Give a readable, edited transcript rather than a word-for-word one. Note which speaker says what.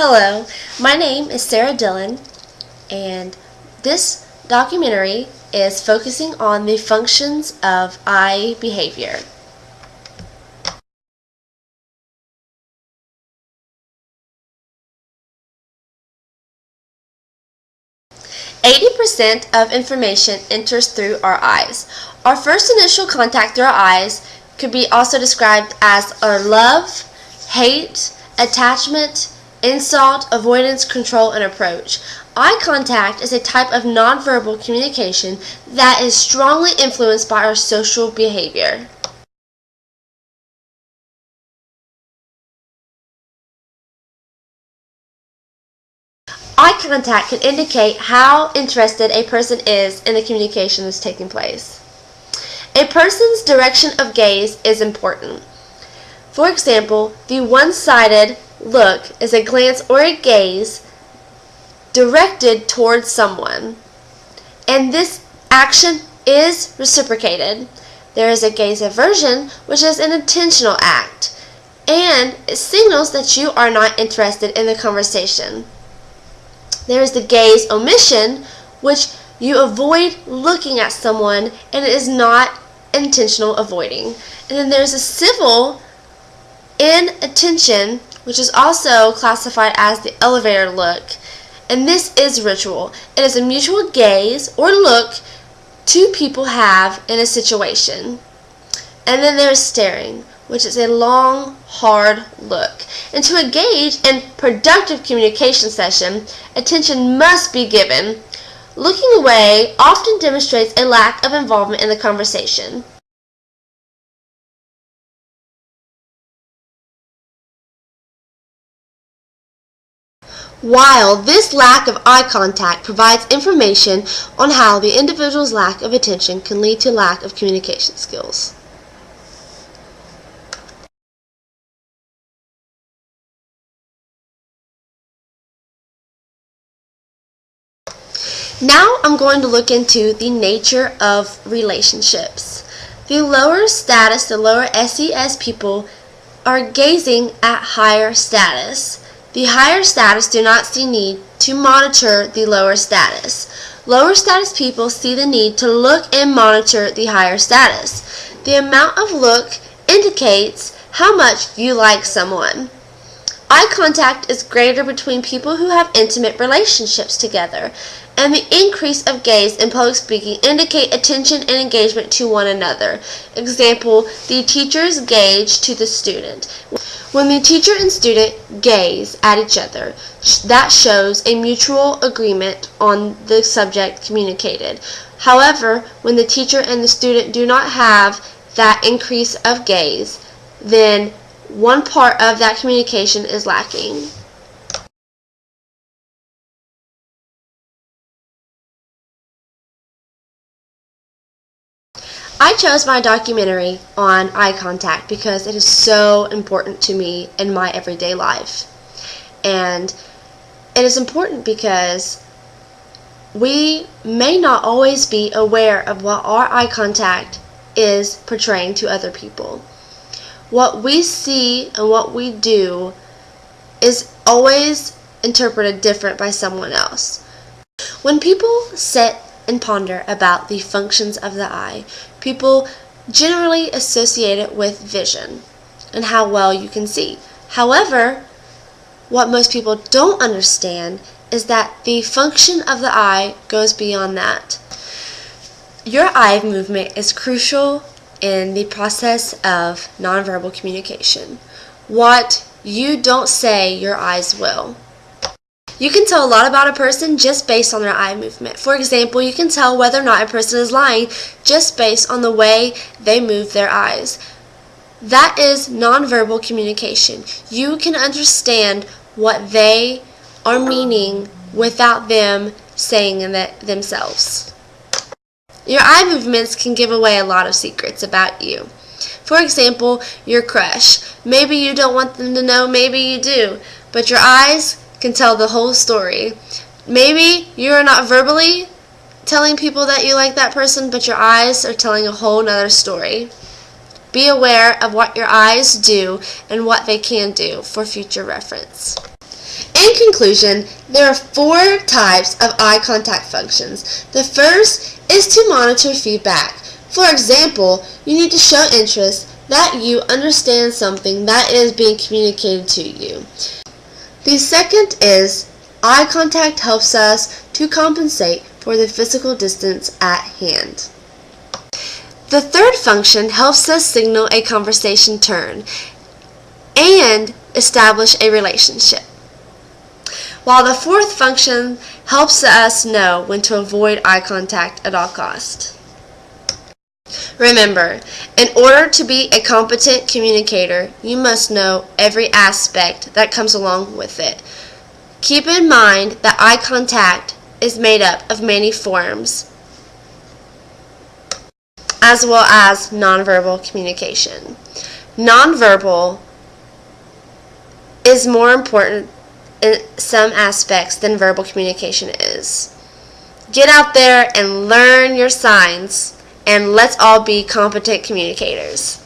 Speaker 1: Hello, my name is Sarah Dillon, and this documentary is focusing on the functions of eye behavior. "80% of information enters through our eyes. Our first initial contact through our eyes could be also described as our love, hate, attachment, insult, avoidance, control, and approach. Eye contact is a type of nonverbal communication that is strongly influenced by our social behavior. Eye contact can indicate how interested a person is in the communication that's taking place. A person's direction of gaze is important. For example, the one-sided look is a glance or a gaze directed towards someone, and this action is reciprocated. There is a gaze aversion, which is an intentional act, and it signals that you are not interested in the conversation. There is the gaze omission, which you avoid looking at someone and it is not intentional avoiding. And then there's a civil inattention, which is also classified as the elevator look, and this is ritual. It is a mutual gaze or look two people have in a situation. And then there's staring, which is a long, hard look. And to engage in productive communication session, attention must be given. Looking away often demonstrates a lack of involvement in the conversation. While this lack of eye contact provides information on how the individual's lack of attention can lead to lack of communication skills. Now I'm going to look into the nature of relationships. The lower status, the lower SES people are gazing at higher status. The higher status do not see need to monitor the lower status. Lower status people see the need to look and monitor the higher status. The amount of look indicates how much you like someone. Eye contact is greater between people who have intimate relationships together, and the increase of gaze in public speaking indicate attention and engagement to one another. Example, the teacher's gaze to the student. When the teacher and student gaze at each other, that shows a mutual agreement on the subject communicated. However, when the teacher and the student do not have that increase of gaze, then one part of that communication is lacking. I chose my documentary on eye contact because it is so important to me in my everyday life. And it is important because we may not always be aware of what our eye contact is portraying to other people. What we see and what we do is always interpreted different by someone else. When people sit and ponder about the functions of the eye, people generally associate it with vision and how well you can see. However, what most people don't understand is that the function of the eye goes beyond that. Your eye movement is crucial in the process of nonverbal communication. What you don't say, your eyes will. You can tell a lot about a person just based on their eye movement. For example, you can tell whether or not a person is lying just based on the way they move their eyes. That is nonverbal communication. You can understand what they are meaning without them saying it themselves. Your eye movements can give away a lot of secrets about you. For example, your crush. Maybe you don't want them to know, maybe you do, but your eyes can tell the whole story. Maybe you are not verbally telling people that you like that person, but your eyes are telling a whole nother story. Be aware of what your eyes do and what they can do for future reference. In conclusion, there are 4 types of eye contact functions. The first is to monitor feedback. For example, you need to show interest that you understand something that is being communicated to you. The second is eye contact helps us to compensate for the physical distance at hand. The third function helps us signal a conversation turn and establish a relationship, while the fourth function helps us know when to avoid eye contact at all costs. Remember, in order to be a competent communicator, you must know every aspect that comes along with it. Keep in mind that eye contact is made up of many forms, as well as nonverbal communication. Nonverbal is more important in some aspects than verbal communication is. Get out there and learn your signs, and let's all be competent communicators.